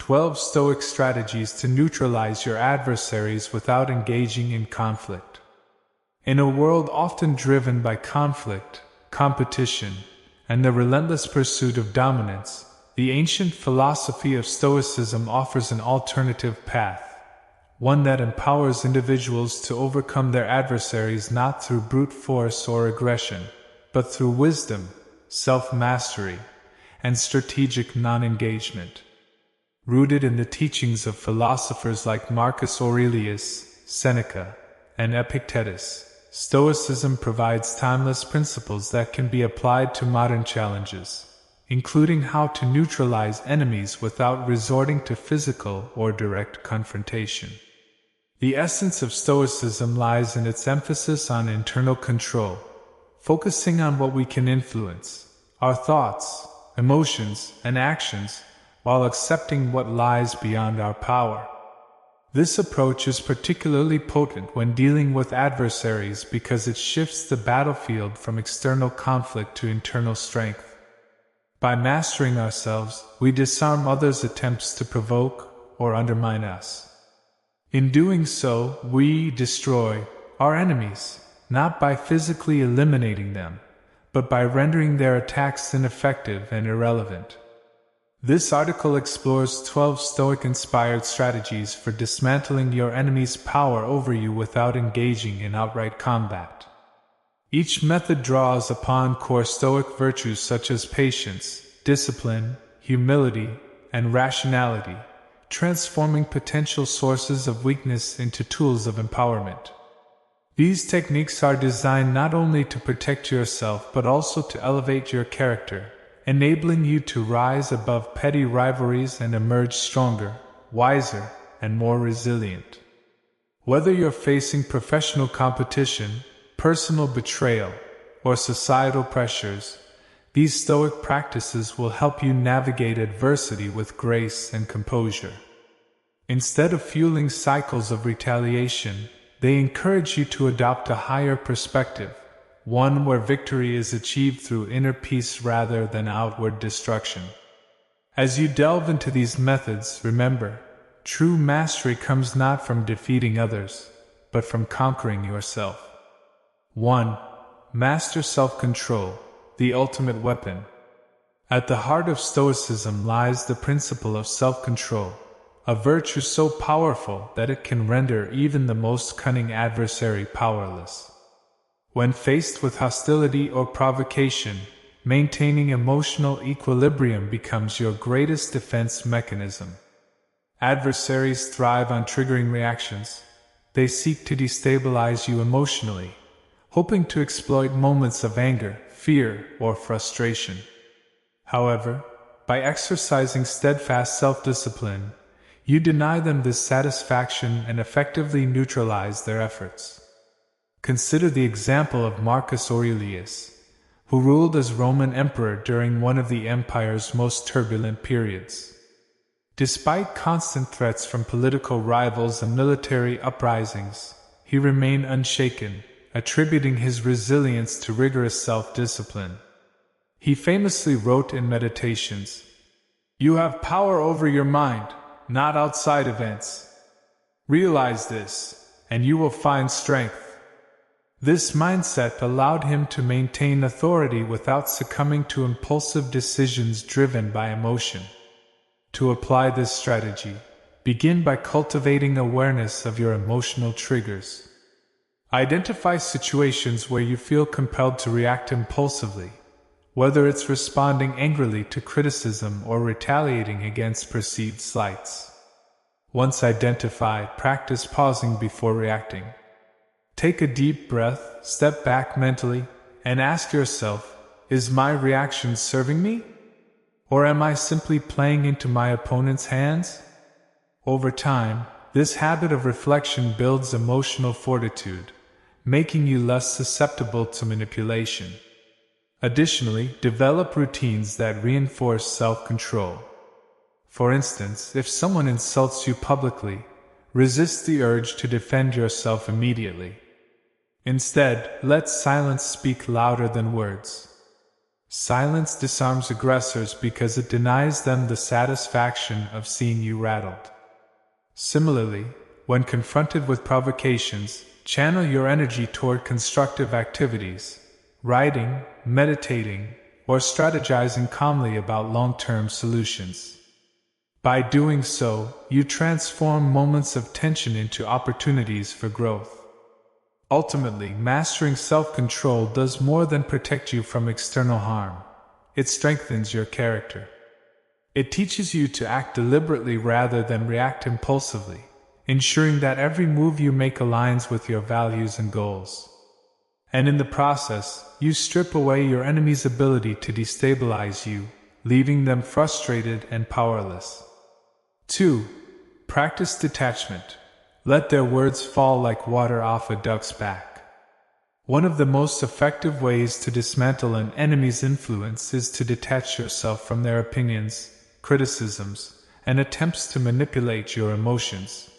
12 Stoic strategies to neutralize your adversaries without engaging in conflict. In a world often driven by conflict, competition, and the relentless pursuit of dominance, the ancient philosophy of Stoicism offers an alternative path, one that empowers individuals to overcome their adversaries not through brute force or aggression, but through wisdom, self-mastery, and strategic non-engagement. Rooted in the teachings of philosophers like Marcus Aurelius, Seneca, and Epictetus, Stoicism provides timeless principles that can be applied to modern challenges, including how to neutralize enemies without resorting to physical or direct confrontation. The essence of Stoicism lies in its emphasis on internal control, focusing on what we can influence, our thoughts, emotions, and actions, while accepting what lies beyond our power. This approach is particularly potent when dealing with adversaries because it shifts the battlefield from external conflict to internal strength. By mastering ourselves, we disarm others' attempts to provoke or undermine us. In doing so, we destroy our enemies, not by physically eliminating them, but by rendering their attacks ineffective and irrelevant. This article explores 12 Stoic-inspired strategies for dismantling your enemy's power over you without engaging in outright combat. Each method draws upon core Stoic virtues such as patience, discipline, humility, and rationality, transforming potential sources of weakness into tools of empowerment. These techniques are designed not only to protect yourself but also to elevate your character, enabling you to rise above petty rivalries and emerge stronger, wiser, and more resilient. Whether you're facing professional competition, personal betrayal, or societal pressures, these Stoic practices will help you navigate adversity with grace and composure. Instead of fueling cycles of retaliation, they encourage you to adopt a higher perspective, one where victory is achieved through inner peace rather than outward destruction. As you delve into these methods, remember, true mastery comes not from defeating others, but from conquering yourself. 1. Master self-control, the ultimate weapon. At the heart of Stoicism lies the principle of self-control, a virtue so powerful that it can render even the most cunning adversary powerless. When faced with hostility or provocation, maintaining emotional equilibrium becomes your greatest defense mechanism. Adversaries thrive on triggering reactions. They seek to destabilize you emotionally, hoping to exploit moments of anger, fear, or frustration. However, by exercising steadfast self-discipline, you deny them this satisfaction and effectively neutralize their efforts. Consider the example of Marcus Aurelius, who ruled as Roman emperor during one of the empire's most turbulent periods. Despite constant threats from political rivals and military uprisings, he remained unshaken, attributing his resilience to rigorous self-discipline. He famously wrote in Meditations, "You have power over your mind, not outside events. Realize this, and you will find strength." This mindset allowed him to maintain authority without succumbing to impulsive decisions driven by emotion. To apply this strategy, begin by cultivating awareness of your emotional triggers. Identify situations where you feel compelled to react impulsively, whether it's responding angrily to criticism or retaliating against perceived slights. Once identified, practice pausing before reacting. Take a deep breath, step back mentally, and ask yourself, is my reaction serving me? Or am I simply playing into my opponent's hands? Over time, this habit of reflection builds emotional fortitude, making you less susceptible to manipulation. Additionally, develop routines that reinforce self-control. For instance, if someone insults you publicly, resist the urge to defend yourself immediately. Instead, let silence speak louder than words. Silence disarms aggressors because it denies them the satisfaction of seeing you rattled. Similarly, when confronted with provocations, channel your energy toward constructive activities, writing, meditating, or strategizing calmly about long-term solutions. By doing so, you transform moments of tension into opportunities for growth. Ultimately, mastering self-control does more than protect you from external harm. It strengthens your character. It teaches you to act deliberately rather than react impulsively, ensuring that every move you make aligns with your values and goals. And in the process, you strip away your enemy's ability to destabilize you, leaving them frustrated and powerless. 2. Practice detachment. Let their words fall like water off a duck's back. One of the most effective ways to dismantle an enemy's influence is to detach yourself from their opinions, criticisms, and attempts to manipulate your emotions.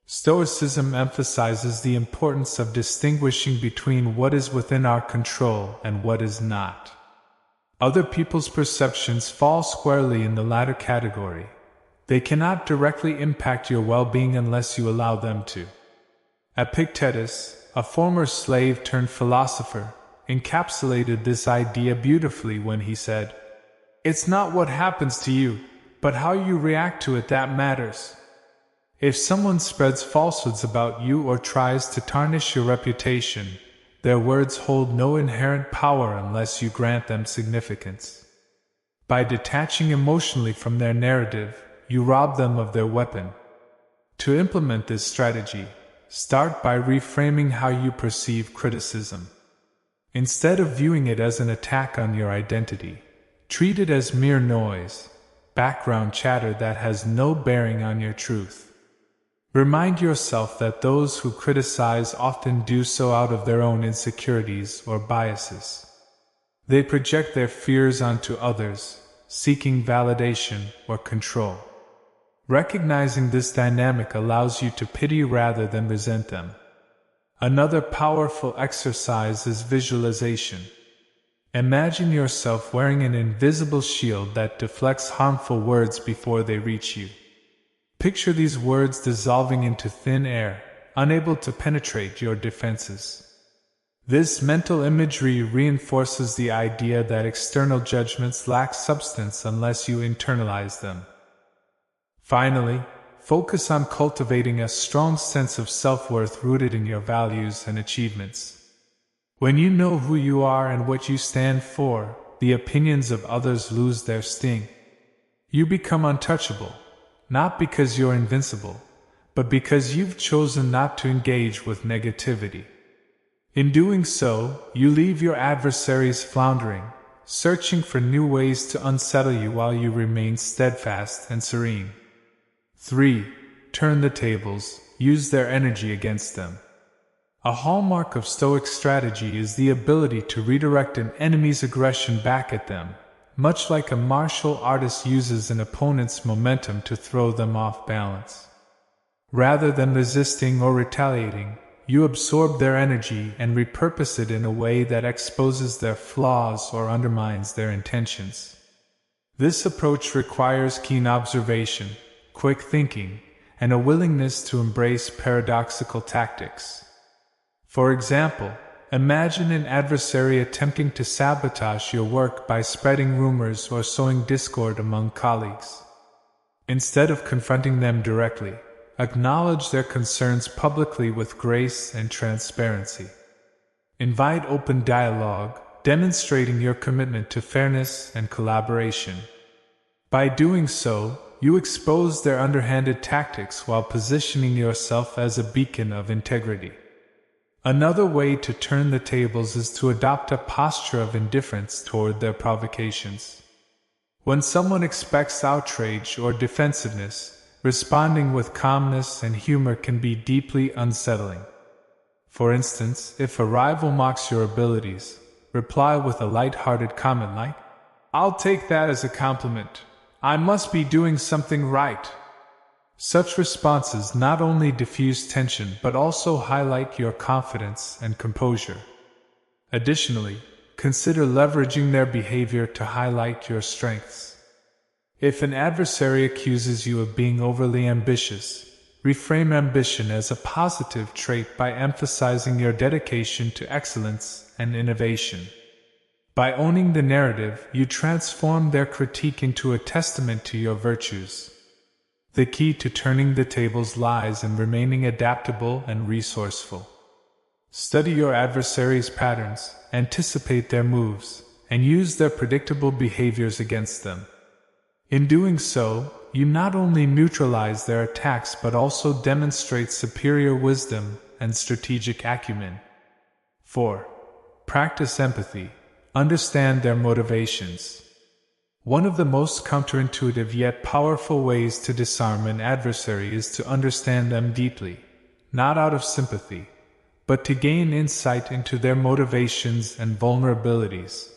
Stoicism emphasizes the importance of distinguishing between what is within our control and what is not. Other people's perceptions fall squarely in the latter category. They cannot directly impact your well-being unless you allow them to. Epictetus, a former slave turned philosopher, encapsulated this idea beautifully when he said, "It's not what happens to you, but how you react to it that matters." If someone spreads falsehoods about you or tries to tarnish your reputation, their words hold no inherent power unless you grant them significance. By detaching emotionally from their narrative, you rob them of their weapon. To implement this strategy, start by reframing how you perceive criticism. Instead of viewing it as an attack on your identity, treat it as mere noise, background chatter that has no bearing on your truth. Remind yourself that those who criticize often do so out of their own insecurities or biases. They project their fears onto others, seeking validation or control. Recognizing this dynamic allows you to pity rather than resent them. Another powerful exercise is visualization. Imagine yourself wearing an invisible shield that deflects harmful words before they reach you. Picture these words dissolving into thin air, unable to penetrate your defenses. This mental imagery reinforces the idea that external judgments lack substance unless you internalize them. Finally, focus on cultivating a strong sense of self-worth rooted in your values and achievements. When you know who you are and what you stand for, the opinions of others lose their sting. You become untouchable. Not because you're invincible, but because you've chosen not to engage with negativity. In doing so, you leave your adversaries floundering, searching for new ways to unsettle you while you remain steadfast and serene. 3. Turn the tables, use their energy against them. A hallmark of Stoic strategy is the ability to redirect an enemy's aggression back at them, much like a martial artist uses an opponent's momentum to throw them off balance. Rather than resisting or retaliating, you absorb their energy and repurpose it in a way that exposes their flaws or undermines their intentions. This approach requires keen observation, quick thinking, and a willingness to embrace paradoxical tactics. For example, imagine an adversary attempting to sabotage your work by spreading rumors or sowing discord among colleagues. Instead of confronting them directly, acknowledge their concerns publicly with grace and transparency. Invite open dialogue, demonstrating your commitment to fairness and collaboration. By doing so, you expose their underhanded tactics while positioning yourself as a beacon of integrity. Another way to turn the tables is to adopt a posture of indifference toward their provocations. When someone expects outrage or defensiveness, responding with calmness and humor can be deeply unsettling. For instance, if a rival mocks your abilities, reply with a light-hearted comment like, "I'll take that as a compliment. I must be doing something right." Such responses not only diffuse tension but also highlight your confidence and composure. Additionally, consider leveraging their behavior to highlight your strengths. If an adversary accuses you of being overly ambitious, reframe ambition as a positive trait by emphasizing your dedication to excellence and innovation. By owning the narrative, you transform their critique into a testament to your virtues. The key to turning the tables lies in remaining adaptable and resourceful. Study your adversaries' patterns, anticipate their moves, and use their predictable behaviors against them. In doing so, you not only neutralize their attacks but also demonstrate superior wisdom and strategic acumen. 4. Practice empathy. Understand their motivations. One of the most counterintuitive yet powerful ways to disarm an adversary is to understand them deeply, not out of sympathy, but to gain insight into their motivations and vulnerabilities.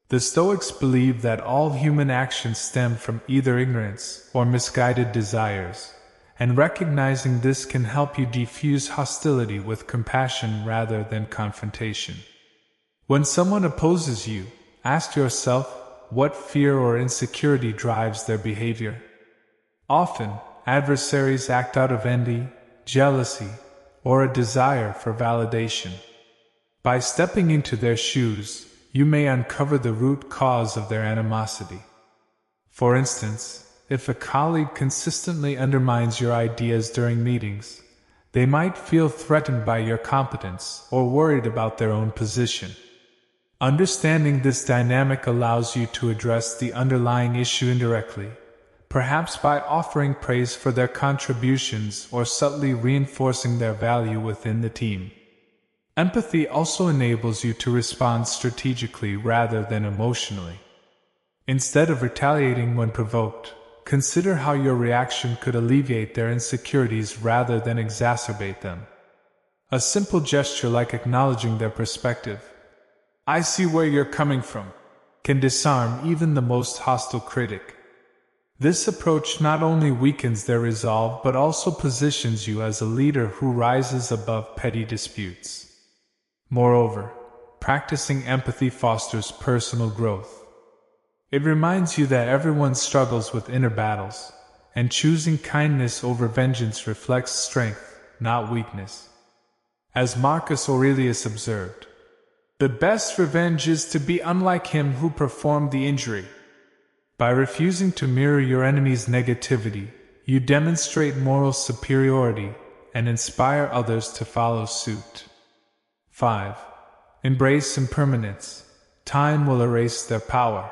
The Stoics believe that all human actions stem from either ignorance or misguided desires, and recognizing this can help you defuse hostility with compassion rather than confrontation. When someone opposes you, ask yourself what fear or insecurity drives their behavior. Often, adversaries act out of envy, jealousy, or a desire for validation. By stepping into their shoes, you may uncover the root cause of their animosity. For instance, if a colleague consistently undermines your ideas during meetings, they might feel threatened by your competence or worried about their own position. Understanding this dynamic allows you to address the underlying issue indirectly, perhaps by offering praise for their contributions or subtly reinforcing their value within the team. Empathy also enables you to respond strategically rather than emotionally. Instead of retaliating when provoked, consider how your reaction could alleviate their insecurities rather than exacerbate them. A simple gesture like acknowledging their perspective, "I see where you're coming from," can disarm even the most hostile critic. This approach not only weakens their resolve but also positions you as a leader who rises above petty disputes. Moreover, practicing empathy fosters personal growth. It reminds you that everyone struggles with inner battles, and choosing kindness over vengeance reflects strength, not weakness. As Marcus Aurelius observed, "The best revenge is to be unlike him who performed the injury." By refusing to mirror your enemy's negativity, you demonstrate moral superiority and inspire others to follow suit. 5. Embrace impermanence. Time will erase their power.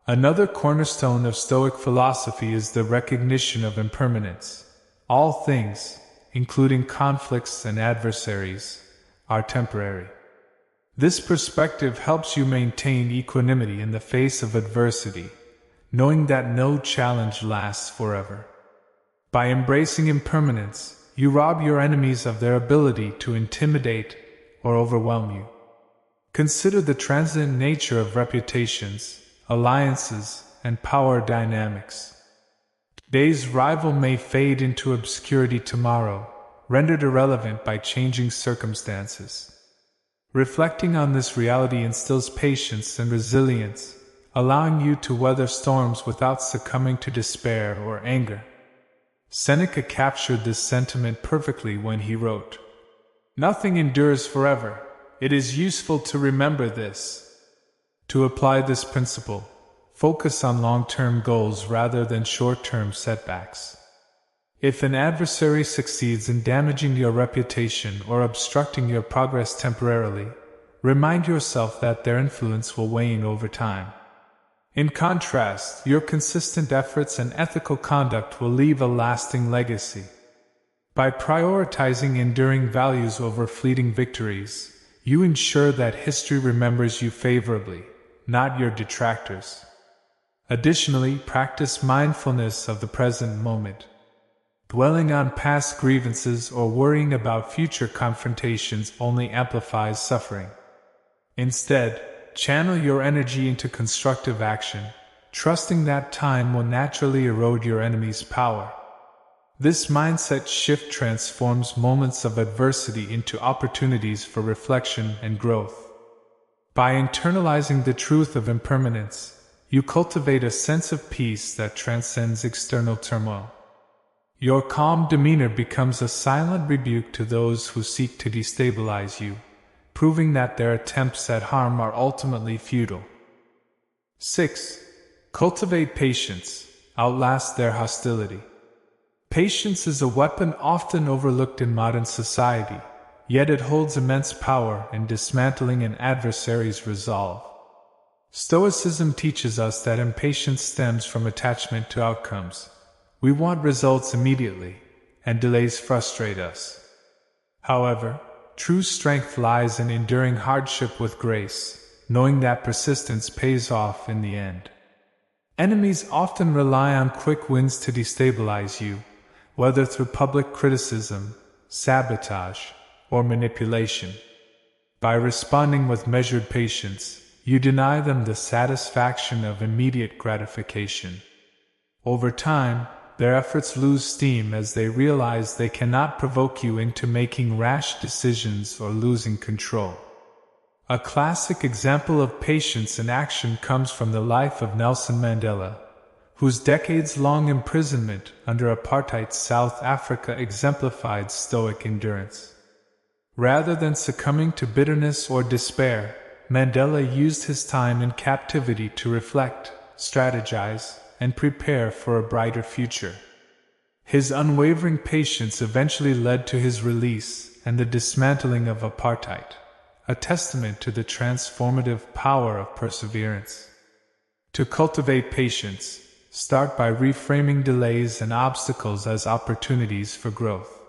Another cornerstone of Stoic philosophy is the recognition of impermanence. All things, including conflicts and adversaries, are temporary. This perspective helps you maintain equanimity in the face of adversity, knowing that no challenge lasts forever. By embracing impermanence, you rob your enemies of their ability to intimidate or overwhelm you. Consider the transient nature of reputations, alliances, and power dynamics. Today's rival may fade into obscurity tomorrow, rendered irrelevant by changing circumstances. Reflecting on this reality instills patience and resilience, allowing you to weather storms without succumbing to despair or anger. Seneca captured this sentiment perfectly when he wrote, "Nothing endures forever. It is useful to remember this." To apply this principle, focus on long-term goals rather than short-term setbacks. If an adversary succeeds in damaging your reputation or obstructing your progress temporarily, remind yourself that their influence will wane over time. In contrast, your consistent efforts and ethical conduct will leave a lasting legacy. By prioritizing enduring values over fleeting victories, you ensure that history remembers you favorably, not your detractors. Additionally, practice mindfulness of the present moment. Dwelling on past grievances or worrying about future confrontations only amplifies suffering. Instead, channel your energy into constructive action, trusting that time will naturally erode your enemy's power. This mindset shift transforms moments of adversity into opportunities for reflection and growth. By internalizing the truth of impermanence, you cultivate a sense of peace that transcends external turmoil. Your calm demeanor becomes a silent rebuke to those who seek to destabilize you, proving that their attempts at harm are ultimately futile. 6. Cultivate patience. Outlast their hostility. Patience is a weapon often overlooked in modern society, yet it holds immense power in dismantling an adversary's resolve. Stoicism teaches us that impatience stems from attachment to outcomes. We want results immediately, and delays frustrate us. However, true strength lies in enduring hardship with grace, knowing that persistence pays off in the end. Enemies often rely on quick wins to destabilize you, whether through public criticism, sabotage, or manipulation. By responding with measured patience, you deny them the satisfaction of immediate gratification. Over time, their efforts lose steam as they realize they cannot provoke you into making rash decisions or losing control. A classic example of patience in action comes from the life of Nelson Mandela, whose decades-long imprisonment under apartheid South Africa exemplified stoic endurance. Rather than succumbing to bitterness or despair, Mandela used his time in captivity to reflect, strategize, and prepare for a brighter future. His unwavering patience eventually led to his release and the dismantling of apartheid, a testament to the transformative power of perseverance. To cultivate patience, start by reframing delays and obstacles as opportunities for growth.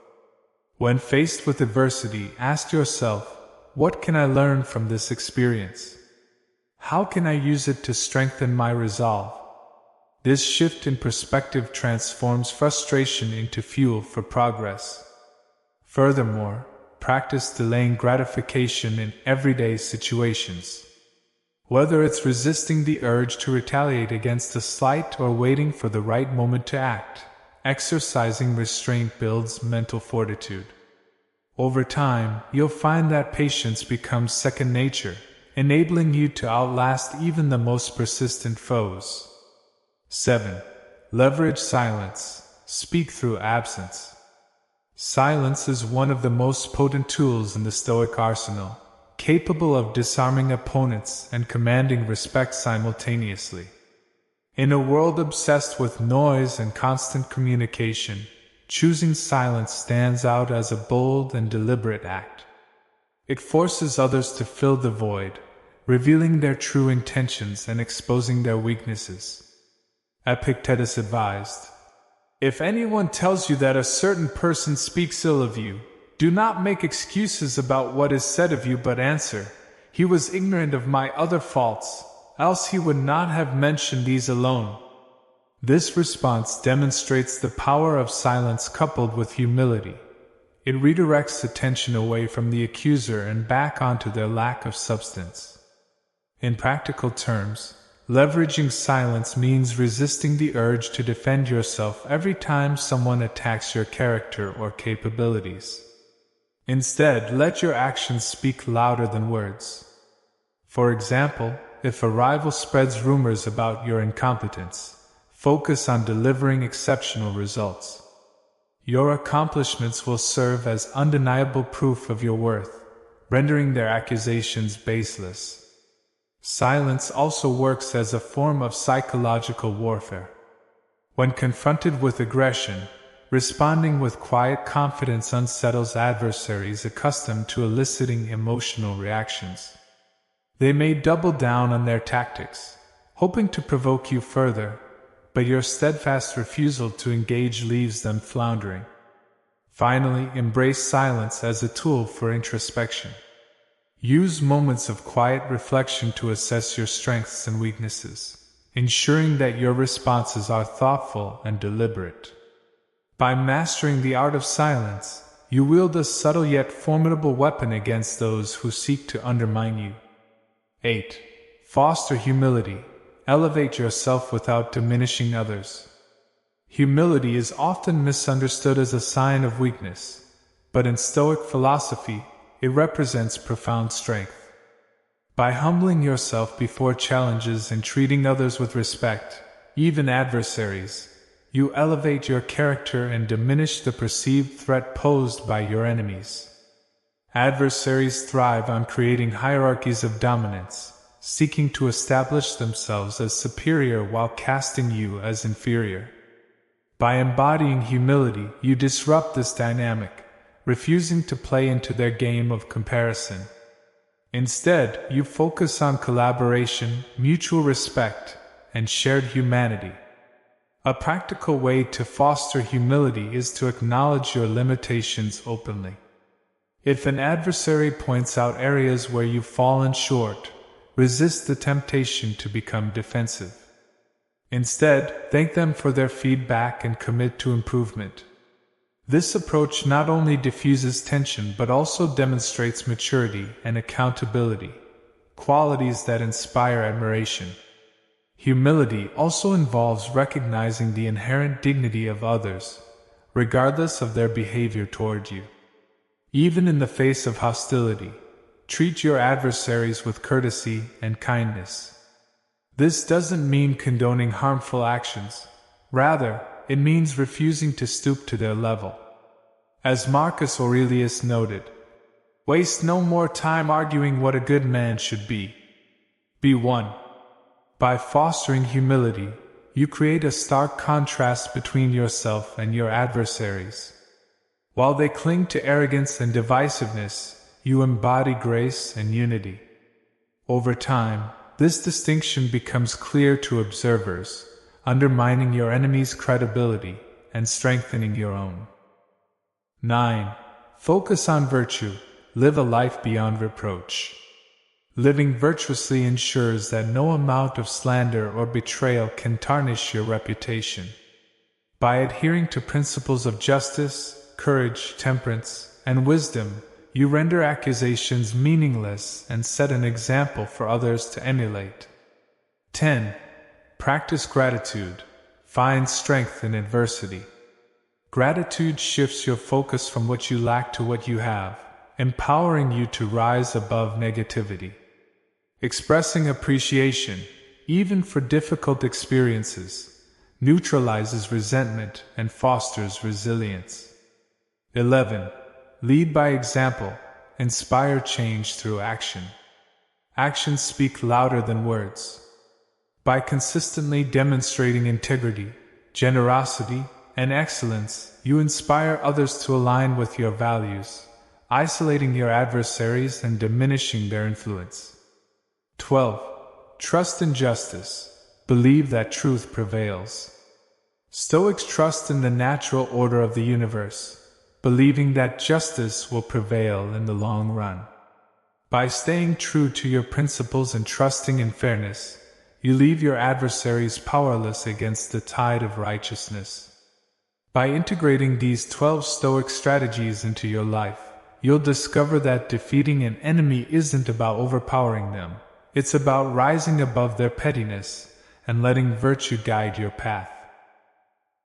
When faced with adversity, ask yourself, what can I learn from this experience? How can I use it to strengthen my resolve? This shift in perspective transforms frustration into fuel for progress. Furthermore, practice delaying gratification in everyday situations. Whether it's resisting the urge to retaliate against a slight or waiting for the right moment to act, exercising restraint builds mental fortitude. Over time, you'll find that patience becomes second nature, enabling you to outlast even the most persistent foes. 7. Leverage silence. Speak through absence. Silence is one of the most potent tools in the Stoic arsenal, capable of disarming opponents and commanding respect simultaneously. In a world obsessed with noise and constant communication, choosing silence stands out as a bold and deliberate act. It forces others to fill the void, revealing their true intentions and exposing their weaknesses. Epictetus advised, "If anyone tells you that a certain person speaks ill of you, do not make excuses about what is said of you but answer, 'He was ignorant of my other faults, else he would not have mentioned these alone.'" This response demonstrates the power of silence coupled with humility. It redirects attention away from the accuser and back onto their lack of substance. In practical terms, leveraging silence means resisting the urge to defend yourself every time someone attacks your character or capabilities. Instead, let your actions speak louder than words. For example, if a rival spreads rumors about your incompetence, focus on delivering exceptional results. Your accomplishments will serve as undeniable proof of your worth, rendering their accusations baseless. Silence also works as a form of psychological warfare. When confronted with aggression, responding with quiet confidence unsettles adversaries accustomed to eliciting emotional reactions. They may double down on their tactics, hoping to provoke you further, but your steadfast refusal to engage leaves them floundering. Finally, embrace silence as a tool for introspection. Use moments of quiet reflection to assess your strengths and weaknesses, ensuring that your responses are thoughtful and deliberate. By mastering the art of silence, you wield a subtle yet formidable weapon against those who seek to undermine you. 8. Foster humility. Elevate yourself without diminishing others. Humility is often misunderstood as a sign of weakness, but in Stoic philosophy, it represents profound strength. By humbling yourself before challenges and treating others with respect, even adversaries, you elevate your character and diminish the perceived threat posed by your enemies. Adversaries thrive on creating hierarchies of dominance, seeking to establish themselves as superior while casting you as inferior. By embodying humility, you disrupt this dynamic, refusing to play into their game of comparison. Instead, you focus on collaboration, mutual respect, and shared humanity. A practical way to foster humility is to acknowledge your limitations openly. If an adversary points out areas where you've fallen short, resist the temptation to become defensive. Instead, thank them for their feedback and commit to improvement. This approach not only diffuses tension but also demonstrates maturity and accountability, qualities that inspire admiration. Humility also involves recognizing the inherent dignity of others, regardless of their behavior toward you. Even in the face of hostility, treat your adversaries with courtesy and kindness. This doesn't mean condoning harmful actions. Rather, it means refusing to stoop to their level. As Marcus Aurelius noted, waste no more time arguing what a good man should be. Be one. By fostering humility, you create a stark contrast between yourself and your adversaries. While they cling to arrogance and divisiveness, you embody grace and unity. Over time, this distinction becomes clear to observers, undermining your enemy's credibility and strengthening your own. 9. Focus on virtue. Live a life beyond reproach. Living virtuously ensures that no amount of slander or betrayal can tarnish your reputation. By adhering to principles of justice, courage, temperance, and wisdom, you render accusations meaningless and set an example for others to emulate. 10. Practice gratitude. Find strength in adversity. Gratitude shifts your focus from what you lack to what you have, empowering you to rise above negativity. Expressing appreciation, even for difficult experiences, neutralizes resentment and fosters resilience. 11. Lead by example. Inspire change through action. Actions speak louder than words. By consistently demonstrating integrity, generosity, and excellence, you inspire others to align with your values, isolating your adversaries and diminishing their influence. 12. Trust in justice. Believe that truth prevails. Stoics trust in the natural order of the universe, believing that justice will prevail in the long run. By staying true to your principles and trusting in fairness, you leave your adversaries powerless against the tide of righteousness. By integrating these 12 Stoic strategies into your life, you'll discover that defeating an enemy isn't about overpowering them. It's about rising above their pettiness and letting virtue guide your path.